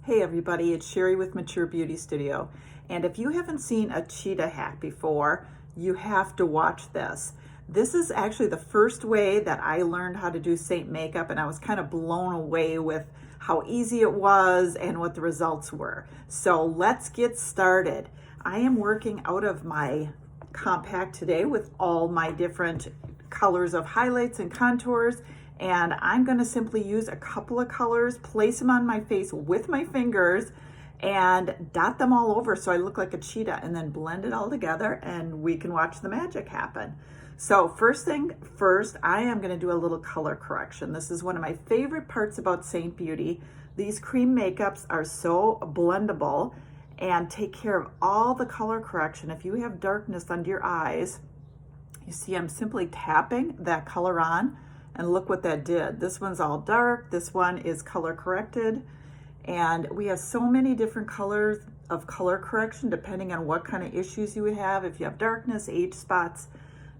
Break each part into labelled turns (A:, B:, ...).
A: Hey everybody, it's Sherry with Mature Beauty Studio. And if you haven't seen a Cheetah HAC before, you have to watch this. This is actually the first way that I learned how to do Seint makeup, and I was kind of blown away with how easy it was and what the results were. So let's get started. I am working out of my compact today with all my different colors of highlights and contours. And I'm going to simply use a couple of colors, place them on my face with my fingers, and dot them all over so I look like a cheetah, and then blend it all together and we can watch the magic happen. So first thing first, I am going to do a little color correction. This is one of my favorite parts about Seint Beauty. These cream makeups are so blendable and take care of all the color correction. If you have darkness under your eyes, you see I'm simply tapping that color on. And look what that did. This one's all dark. This one is color corrected. And we have so many different colors of color correction depending on what kind of issues you have. If you have darkness, age spots,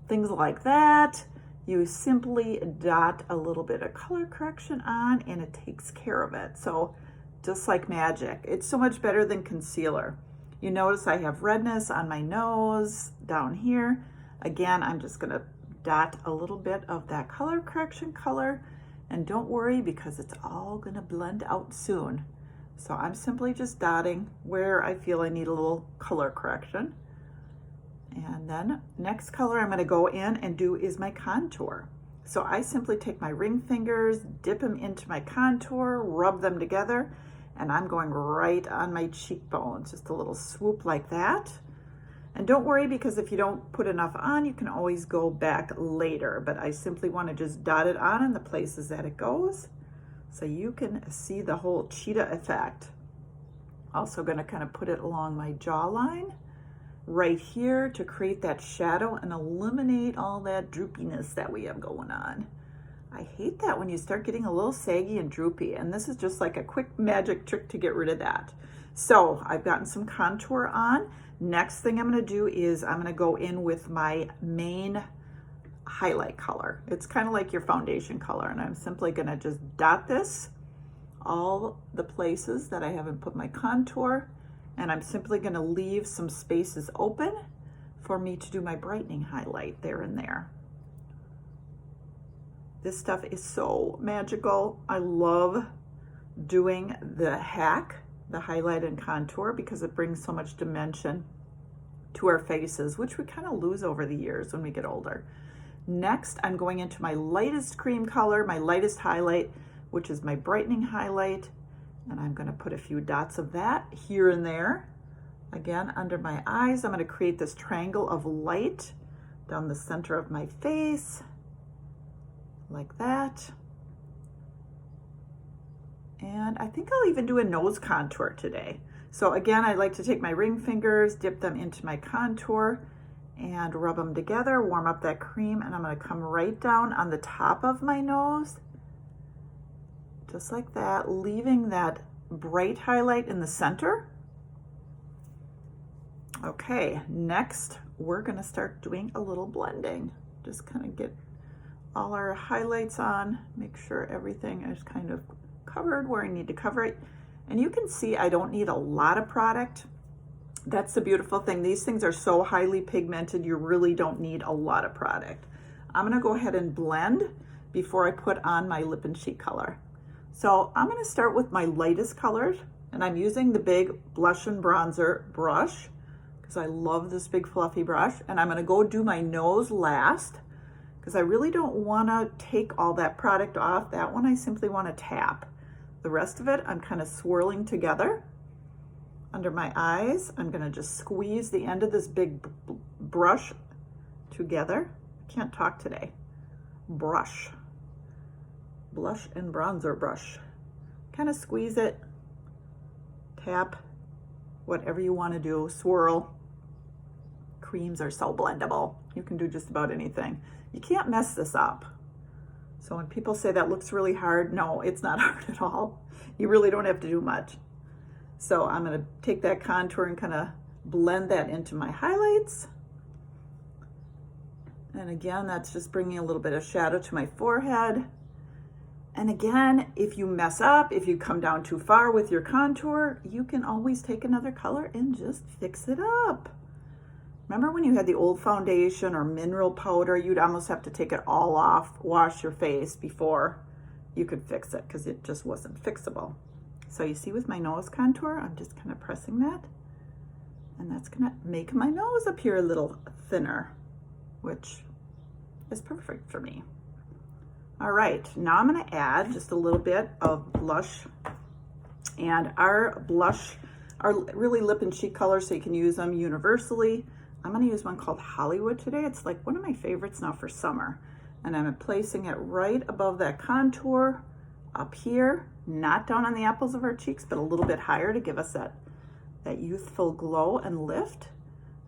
A: things like that, you simply dot a little bit of color correction on and it takes care of it. So just like magic. It's so much better than concealer. You notice I have redness on my nose down here. Again, I'm just gonna dot a little bit of that color correction color, and don't worry because it's all going to blend out soon. So I'm simply just dotting where I feel I need a little color correction. And then next color I'm going to go in and do is my contour. So I simply take my ring fingers, dip them into my contour, rub them together, and I'm going right on my cheekbones, just a little swoop like that. And don't worry, because if you don't put enough on, you can always go back later. But I simply want to just dot it on in the places that it goes so you can see the whole cheetah effect. Also going to kind of put it along my jawline right here to create that shadow and eliminate all that droopiness that we have going on. I hate that when you start getting a little saggy and droopy, and this is just like a quick magic trick to get rid of that. So I've gotten some contour on. Next thing I'm going to do is I'm going to go in with my main highlight color. It's kind of like your foundation color, and I'm simply going to just dot this all the places that I haven't put my contour, and I'm simply going to leave some spaces open for me to do my brightening highlight there and there. This stuff is so magical. I love doing the HAC, the highlight and contour, because it brings so much dimension to our faces, which we kind of lose over the years when we get older. Next, I'm going into my lightest cream color, my lightest highlight, which is my brightening highlight, and I'm going to put a few dots of that here and there. Again, under my eyes, I'm going to create this triangle of light down the center of my face, like that. And I think I'll even do a nose contour today. So again, I like to take my ring fingers, dip them into my contour, and rub them together, warm up that cream, and I'm going to come right down on the top of my nose, just like that, leaving that bright highlight in the center. Okay, next we're going to start doing a little blending. Just kind of get all our highlights on, make sure everything is kind of covered where I need to cover it. And you can see I don't need a lot of product. That's the beautiful thing. These things are so highly pigmented, you really don't need a lot of product. I'm going to go ahead and blend before I put on my lip and cheek color. So I'm going to start with my lightest colors, and I'm using the big blush and bronzer brush because I love this big fluffy brush. And I'm going to go do my nose last because I really don't want to take all that product off. That one I simply want to tap. The rest of it I'm kind of swirling together. Under my eyes, I'm going to just squeeze the end of this big brush together. Can't talk today. Brush. Blush and bronzer brush. Kind of squeeze it, tap, whatever you want to do, swirl. Creams are so blendable. You can do just about anything. You can't mess this up. So when people say that looks really hard, no, it's not hard at all. You really don't have to do much. So I'm going to take that contour and kind of blend that into my highlights. And again, that's just bringing a little bit of shadow to my forehead. And again, if you mess up, if you come down too far with your contour, you can always take another color and just fix it up. Remember when you had the old foundation or mineral powder, you'd almost have to take it all off, wash your face before you could fix it because it just wasn't fixable. So you see with my nose contour, I'm just kind of pressing that, and that's gonna make my nose appear a little thinner, which is perfect for me. All right, now I'm gonna add just a little bit of blush, and our blush are really lip and cheek colors, so you can use them universally. I'm gonna use one called Hollywood today. It's like one of my favorites now for summer. And I'm placing it right above that contour up here, not down on the apples of our cheeks, but a little bit higher to give us that youthful glow and lift.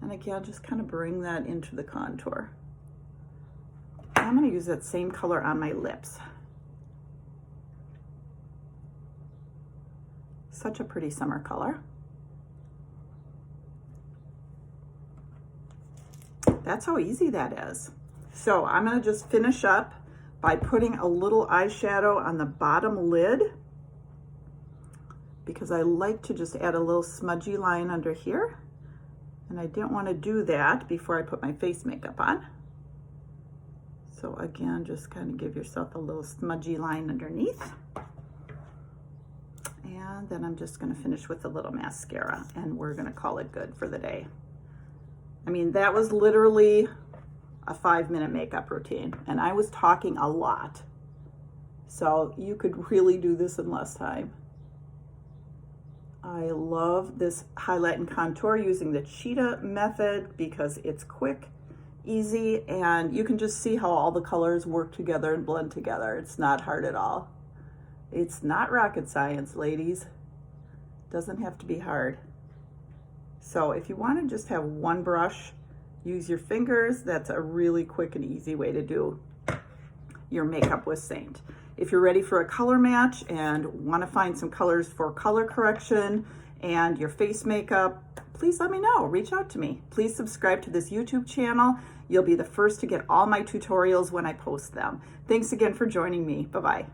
A: And again, just kind of bring that into the contour. I'm gonna use that same color on my lips. Such a pretty summer color. That's how easy that is. So I'm gonna just finish up by putting a little eyeshadow on the bottom lid because I like to just add a little smudgy line under here. And I didn't wanna do that before I put my face makeup on. So again, just kind of give yourself a little smudgy line underneath. And then I'm just gonna finish with a little mascara and we're gonna call it good for the day. I mean, that was literally a 5-minute makeup routine and I was talking a lot. So you could really do this in less time. I love this highlight and contour using the Cheetah method because it's quick, easy, and you can just see how all the colors work together and blend together. It's not hard at all. It's not rocket science, ladies. Doesn't have to be hard. So if you want to just have one brush, use your fingers. That's a really quick and easy way to do your makeup with Seint. If you're ready for a color match and want to find some colors for color correction and your face makeup, please let me know. Reach out to me. Please subscribe to this YouTube channel. You'll be the first to get all my tutorials when I post them. Thanks again for joining me. Bye-bye.